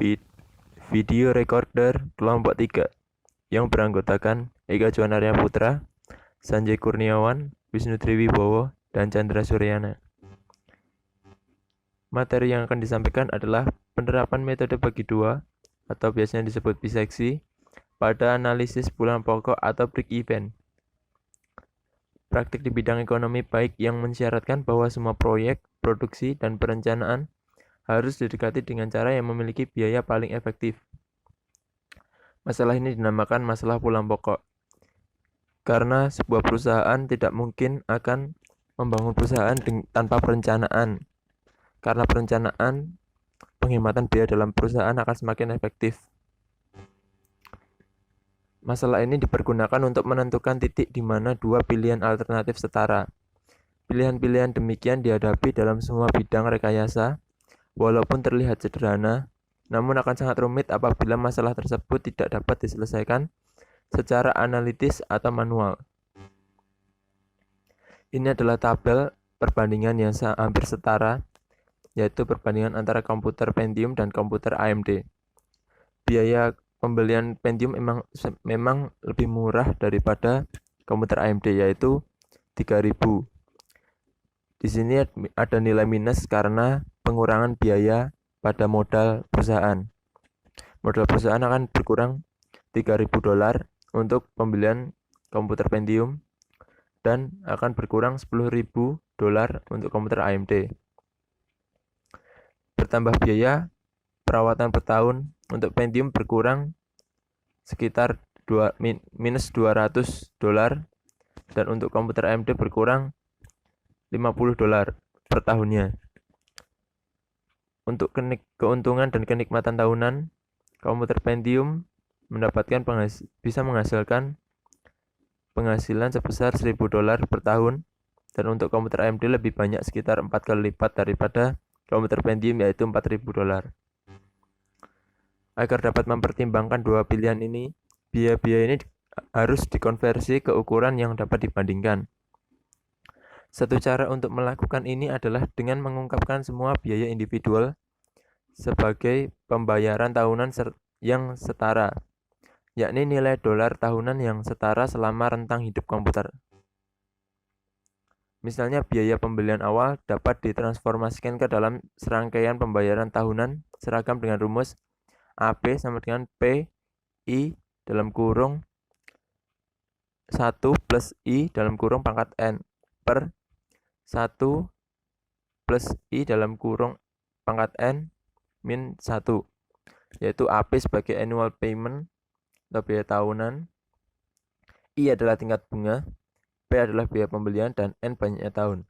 vid- video recorder kelompok 3 yang beranggotakan Eka Juanaria Putra, Sanjay Kurniawan, Wisnu Triwibowo, dan Chandra Suryana. Materi yang akan disampaikan adalah penerapan metode bagi dua atau biasanya disebut biseksi pada analisis bulan pokok atau break-even. Praktik di bidang ekonomi baik yang mensyaratkan bahwa semua proyek, produksi, dan perencanaan harus didekati dengan cara yang memiliki biaya paling efektif. Masalah ini dinamakan masalah pulang pokok. Karena sebuah perusahaan tidak mungkin akan membangun perusahaan tanpa perencanaan. Karena perencanaan, penghematan biaya dalam perusahaan akan semakin efektif. Masalah ini dipergunakan untuk menentukan titik di mana dua pilihan alternatif setara. Pilihan-pilihan demikian dihadapi dalam semua bidang rekayasa, walaupun terlihat sederhana, namun akan sangat rumit apabila masalah tersebut tidak dapat diselesaikan secara analitis atau manual. Ini adalah tabel perbandingan yang hampir setara, yaitu perbandingan antara komputer Pentium dan komputer AMD. Biaya pembelian Pentium memang lebih murah daripada komputer AMD, yaitu 3.000. Di sini ada nilai minus karena pengurangan biaya pada modal perusahaan. Modal perusahaan akan berkurang $3.000 untuk pembelian komputer Pentium dan akan berkurang $10.000 untuk komputer AMD. Bertambah biaya perawatan per tahun untuk Pentium berkurang sekitar minus $200 dan untuk komputer AMD berkurang $50 per tahunnya. Untuk keuntungan dan kenikmatan tahunan, komputer Pentium bisa menghasilkan penghasilan sebesar $1.000 per tahun, dan untuk komputer AMD lebih banyak, sekitar 4 kali lipat daripada komputer Pentium, yaitu $4.000. Agar dapat mempertimbangkan dua pilihan ini, biaya-biaya ini harus dikonversi ke ukuran yang dapat dibandingkan. Satu cara untuk melakukan ini adalah dengan mengungkapkan semua biaya individual sebagai pembayaran tahunan yang setara, yakni nilai dolar tahunan yang setara selama rentang hidup komputer. Misalnya, biaya pembelian awal dapat ditransformasikan ke dalam serangkaian pembayaran tahunan seragam dengan rumus AP sama dengan P I dalam kurung 1 plus I dalam kurung pangkat N per 1 plus I dalam kurung pangkat N min 1, yaitu AP sebagai annual payment atau biaya tahunan, I adalah tingkat bunga, P adalah biaya pembelian, dan N banyaknya tahun.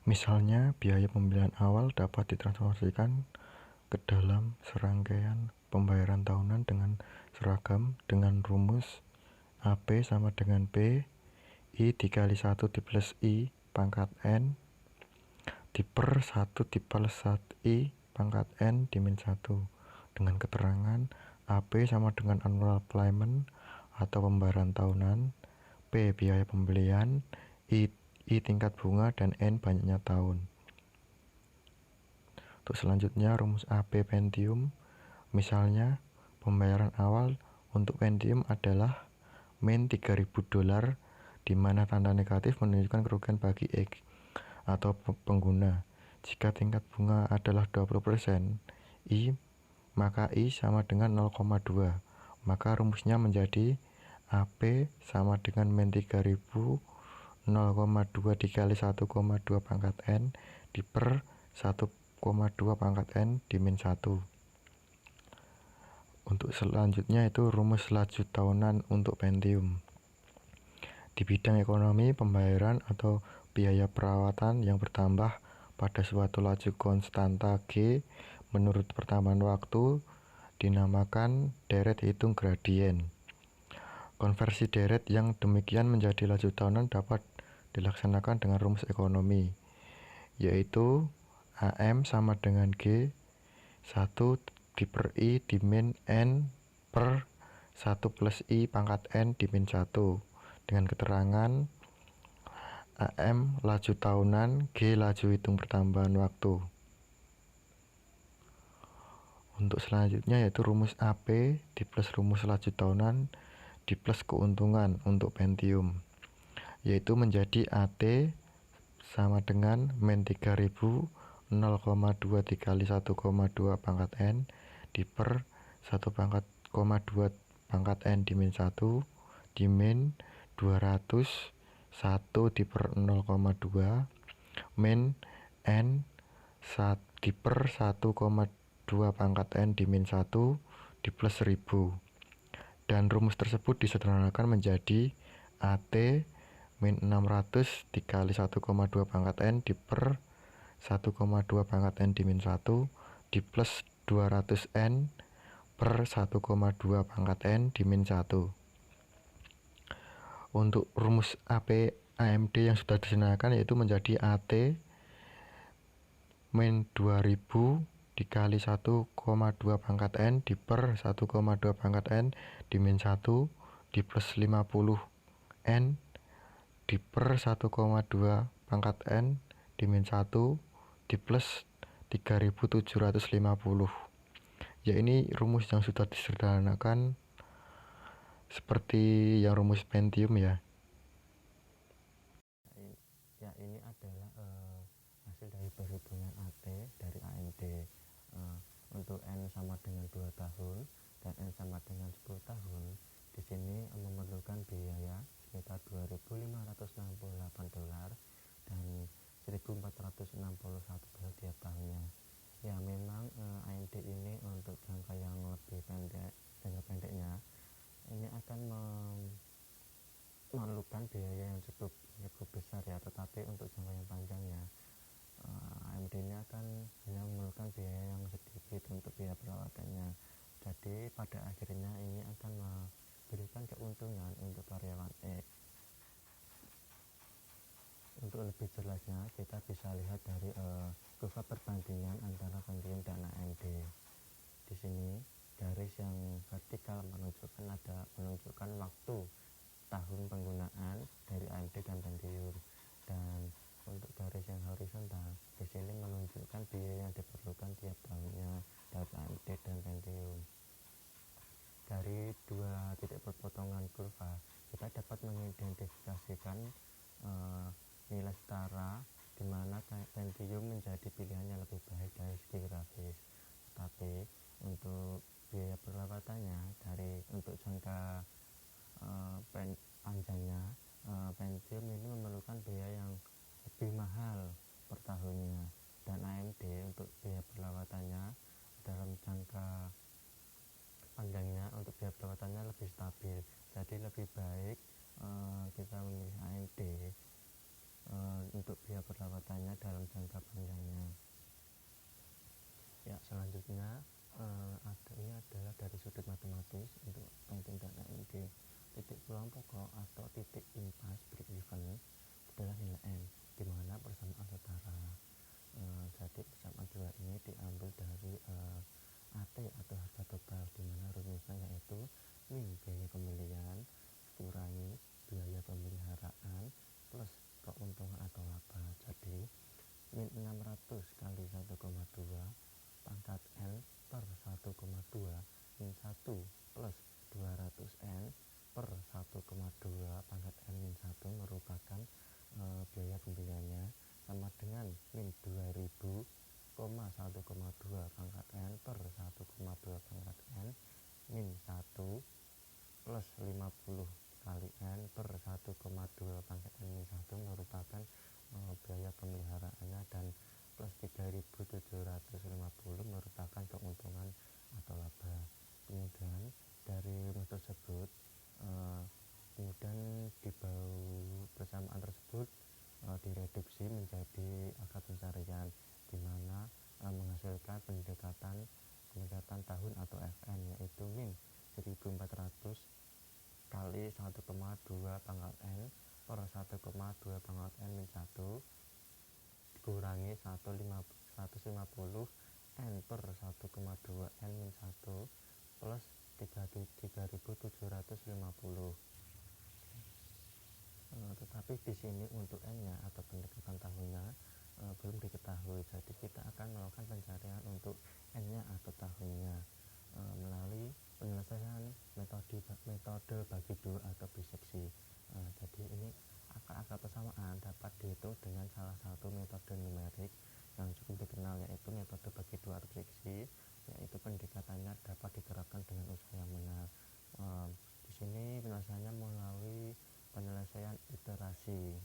Misalnya, biaya pembelian awal dapat ditransformasikan ke dalam serangkaian pembayaran tahunan dengan seragam dengan rumus AP sama dengan P I dikali 1 di plus I pangkat N di per 1 dibalas 1 I pangkat N di min 1 dengan keterangan AP sama dengan annual payment atau pembayaran tahunan, P biaya pembelian, I tingkat bunga, dan N banyaknya tahun. Untuk selanjutnya, rumus AP Pentium. Misalnya, pembayaran awal untuk Pentium adalah min $3.000, di mana tanda negatif menunjukkan kerugian bagi X atau pengguna. Jika tingkat bunga adalah 20%, I, maka I sama dengan 0,2. Maka rumusnya menjadi AP sama dengan min 3.000 0,2 dikali 1,2 pangkat N di per 1,2 pangkat N di min 1. Untuk selanjutnya itu rumus laju tahunan untuk Pentium. Di bidang ekonomi, pembayaran atau biaya perawatan yang bertambah pada suatu laju konstanta G menurut pertambahan waktu dinamakan deret hitung gradien. Konversi deret yang demikian menjadi laju tahunan dapat dilaksanakan dengan rumus ekonomi, yaitu AM sama dengan G 1 di per I di min N per 1 plus I pangkat N di min 1 dengan keterangan AM laju tahunan, G laju hitung pertambahan waktu. Untuk selanjutnya yaitu rumus AP di plus rumus laju tahunan di plus keuntungan untuk Pentium, yaitu menjadi AT sama dengan min 3000 0,2 dikali 1,2 pangkat N di per 1,2 pangkat N di min 1 di min 200 1 di per 0,2 min N di per 1,2 pangkat N di min 1 di plus 1000. Dan rumus tersebut disederhanakan menjadi AT min 600 dikali 1,2 pangkat N di per 1,2 pangkat N di min 1 di plus 200 N per 1,2 pangkat N di min 1. Untuk rumus AP AMD yang sudah disederhanakan yaitu menjadi AT min 2000 dikali 1,2 pangkat N di per 1,2 pangkat N di min 1 di plus 50 N di per 1,2 pangkat N di min 1 di plus 3750. Ya, ini rumus yang sudah disederhanakan seperti yang rumus Pentium ya. Ya, ini adalah hasil dari perhitungan AT dari AMD. Untuk N sama dengan 2 tahun dan N sama dengan 10 tahun, di sini memerlukan biaya sekitar $2.568 dan $1.461 tiap tahunnya. Ya, memang AMD ini untuk jangka yang lebih pendek, jangka pendeknya ini akan memerlukan biaya yang cukup besar ya, tetapi untuk jangka yang panjangnya AMD ini akan hanya memerlukan biaya yang sedikit untuk biaya perawatannya. Jadi pada akhirnya ini akan memberikan keuntungan untuk karyawan X. Untuk lebih jelasnya kita bisa lihat dari kurva perbandingan antara Pentium dan AMD. Di sini garis yang vertikal menunjukkan waktu tahun penggunaan dari AMD dan Pentium, dan untuk garis yang horizontal di sini menunjukkan biaya yang diperlukan tiap tahunnya dari AMD dan Pentium. Dari dua titik perpotongan kurva kita dapat mengidentifikasikan nilai setara di mana Pentium menjadi pilihan yang lebih baik dari segi grafis. Tapi untuk biaya perawatannya untuk jangka panjangnya Pentium ini memerlukan biaya yang lebih mahal per tahunnya, dan AMD untuk biaya perawatannya dalam jangka panjangnya untuk biaya perawatannya lebih stabil. Jadi lebih baik kita memilih AMD untuk biaya perawatannya dalam jangka panjangnya. Ya, selanjutnya ini adalah dari sudut matematis untuk Pentium dan AMD. Titik pulang pokok atau titik impas break even adalah nilai N, di mana persamaan setara. Jadi persamaan dua ini diambil dari AT atau harga total, di mana rumusnya yaitu min biaya pembelian kurangi biaya pemeliharaan plus keuntungan atau laba. Jadi min 600 kali 1,2 pangkat N per 1,2 min 1 plus 200 N per 1,2 pangkat N min 1 merupakan biaya pembeliannya, sama dengan min 2000, 1,2 pangkat N per 1,2 pangkat N min 1 plus 50 kali N per 1,2 pangkat N min 1 merupakan biaya pemeliharaannya, dan plus 3.750 merupakan keuntungan atau laba. Kemudian dari rumus tersebut kemudian di bawah persamaan tersebut direduksi menjadi angka pencarian, di mana menghasilkan pendekatan tahun atau FN, yaitu min 1400 kali 1,2 pangkat N per 1,2 pangkat N min 1 dikurangi 150 N per 1,2 N min 1 plus 3.750. Tetapi di sini untuk n-nya atau pendekatan tahunnya belum diketahui, jadi kita akan melakukan pencarian untuk n-nya atau tahunnya melalui penyelesaian metode bagi dua atau biseksi. Jadi ini akar-akar persamaan dapat dihitung dengan salah satu metode numerik yang cukup dikenal, yaitu metode bagi dua atau biseksi, yaitu pendekatannya dapat diterapkan dengan usaha yang benar. Di sini penyelesaiannya melalui penyelesaian iterasi.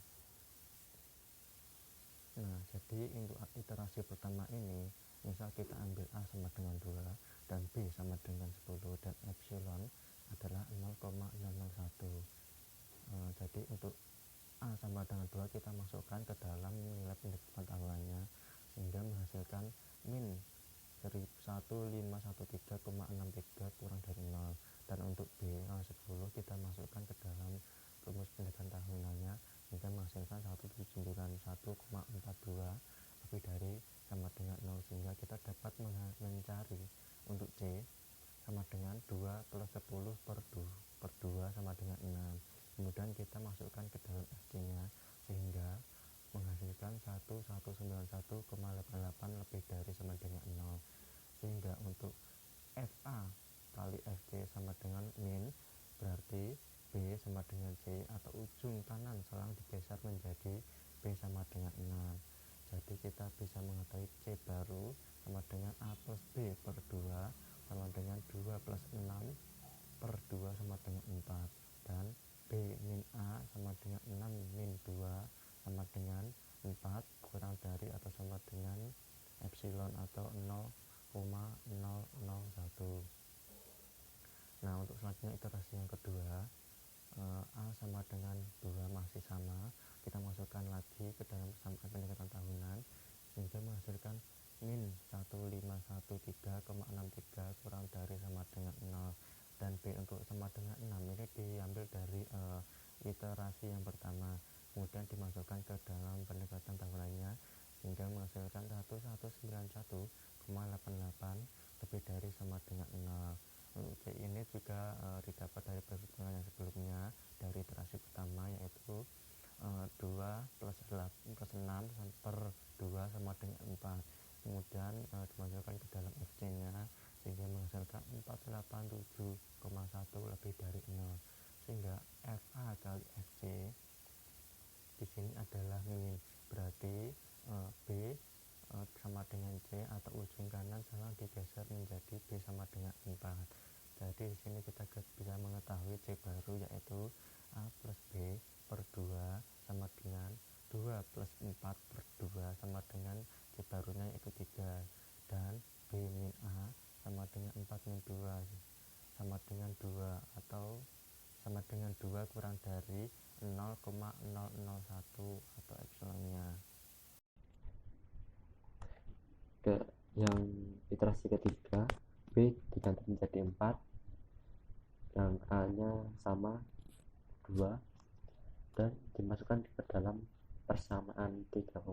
Nah, jadi untuk iterasi pertama ini, misal kita ambil A sama dengan 2 dan B sama dengan 10 dan epsilon adalah 0,001. Jadi untuk A sama dengan 2 kita masukkan ke dalam nilai pendekatan tahuannya sehingga menghasilkan min 1513,63 kurang dari 0. Dan untuk B 10 kita masukkan ke dalam rumus pendekatan tahunannya hingga menghasilkan 171,42 lebih dari sama dengan 0, sehingga kita dapat mencari untuk C sama dengan 2 plus 10 per 2 sama dengan 6. Kemudian kita masukkan ke dalam FC nya sehingga menghasilkan 1191,88 lebih dari sama dengan 0, sehingga untuk FA kali FC sama dengan min, berarti B sama dengan C atau ujung kanan selang digeser menjadi B sama dengan 6. Jadi kita bisa mengetahui C baru sama dengan A plus B per 2 sama dengan 2 plus 6 per 2 sama dengan 4, dan B min A sama dengan 6 min 2 sama dengan 4 kurang dari atau sama dengan epsilon atau 0,001. Nah, untuk selanjutnya iterasi yang kedua, A sama dengan 2 masih sama, kita masukkan lagi ke dalam persamaan pendekatan tahunan sehingga menghasilkan min 1513,63 kurang dari sama dengan 0, dan B untuk sama dengan 6 ini diambil dari iterasi yang pertama, kemudian dimasukkan ke dalam pendekatan tahunannya sehingga menghasilkan 1191,88 lebih dari sama dengan 0. Untuk C ini juga didapat dari perhitungan yang sebelumnya dari iterasi pertama, yaitu 2 plus 6 per 2 sama dengan 4. Kemudian dimasukkan ke dalam FC nya sehingga menghasilkan 487,1 lebih dari 0, sehingga FA kali FC di sini adalah min, berarti B sama dengan C atau ujung kanan selang digeser menjadi B sama dengan 4. Jadi di sini kita bisa mengetahui C baru, yaitu A plus B per 2 sama dengan 2 plus 4 per 2 sama dengan C barunya yaitu 3, dan B min A sama dengan 4 min 2 sama dengan 2 atau sama dengan 2 kurang dari 0,001 atau epsilonnya. Yang iterasi ketiga, B diganti menjadi 4 dan A nya sama 2 dan dimasukkan ke dalam persamaan 3,8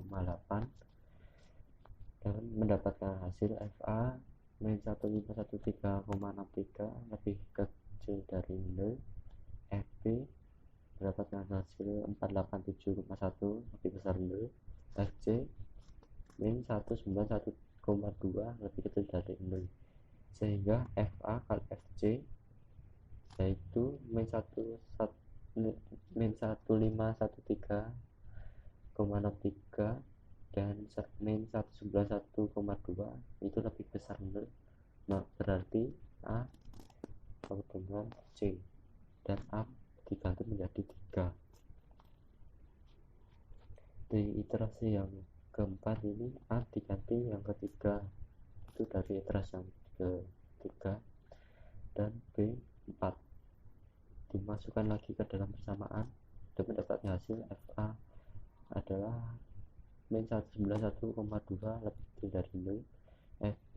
dan mendapatkan hasil FA min 1513,63 lebih kecil dari 0. FB mendapatkan hasil 487,1 lebih besar 0. FC min 191,2 lebih kecil dari 0, sehingga FA kali FC yaitu min 1513,63 dan min 191,2 itu lebih besar 0. Nah, berarti A sama dengan C dan A diganti menjadi 3. Di iterasi yang keempat ini A diganti yang ketiga, itu dari iterasi yang ketiga, dan B 4 dimasukkan lagi ke dalam persamaan dan mendapatkan hasil FA adalah min 191,2 lebih kecil dari 0. FB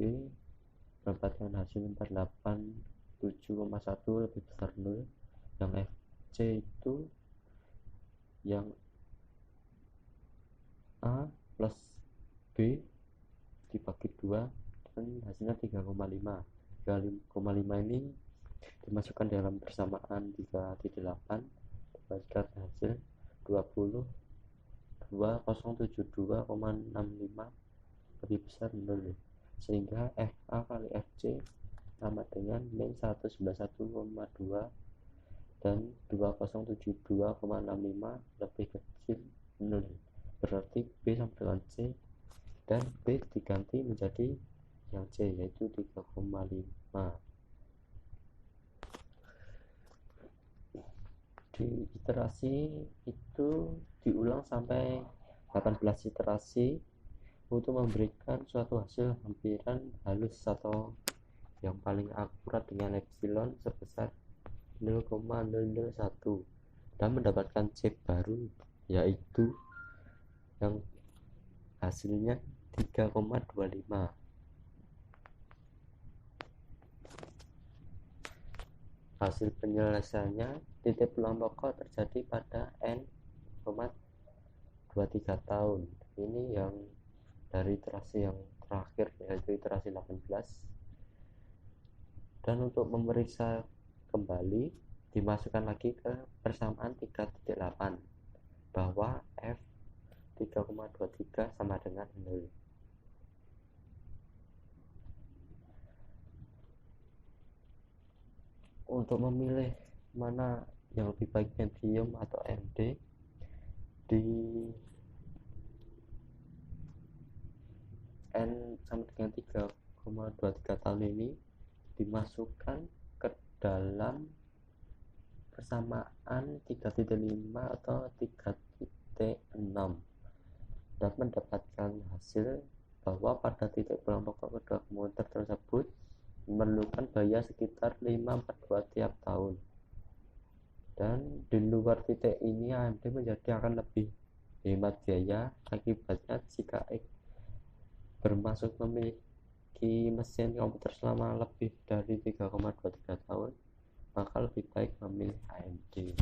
mendapatkan hasil 487,1 lebih besar 0. Yang FC itu yang A plus B dibagi 2 dan hasilnya 3,5. 3,5 ini dimasukkan dalam persamaan 3,8 dapatkan hasil 2065 lebih besar 0, sehingga FA kali FC sama dengan min 191,2 dan 2072,65 lebih kecil 0, berarti B sama dengan C, dan B diganti menjadi yang C yaitu 3,5. Di iterasi itu diulang sampai 18 iterasi untuk memberikan suatu hasil hampiran halus atau yang paling akurat dengan epsilon sebesar 0,001 dan mendapatkan C baru yaitu yang hasilnya 3,25. Hasil penyelesaiannya, titik pulang pokok terjadi pada n,23 tahun. Ini yang dari iterasi yang terakhir yaitu iterasi 18. Dan untuk memeriksa kembali dimasukkan lagi ke persamaan 3.8 bahwa F 3,23 sama dengan 0. Untuk memilih mana yang lebih baik Pentium atau AMD di N sama dengan 3,23 tahun ini dimasukkan ke dalam persamaan 3.5 atau 3.6 dan mendapatkan hasil bahwa pada titik pulang pokok kedua komputer tersebut memerlukan biaya sekitar 542 tiap tahun, dan di luar titik ini AMD menjadi akan lebih hemat biaya. Akibatnya jika X bermaksud memiliki mesin komputer selama lebih dari 3,23 tahun, maka lebih baik memilih AMD.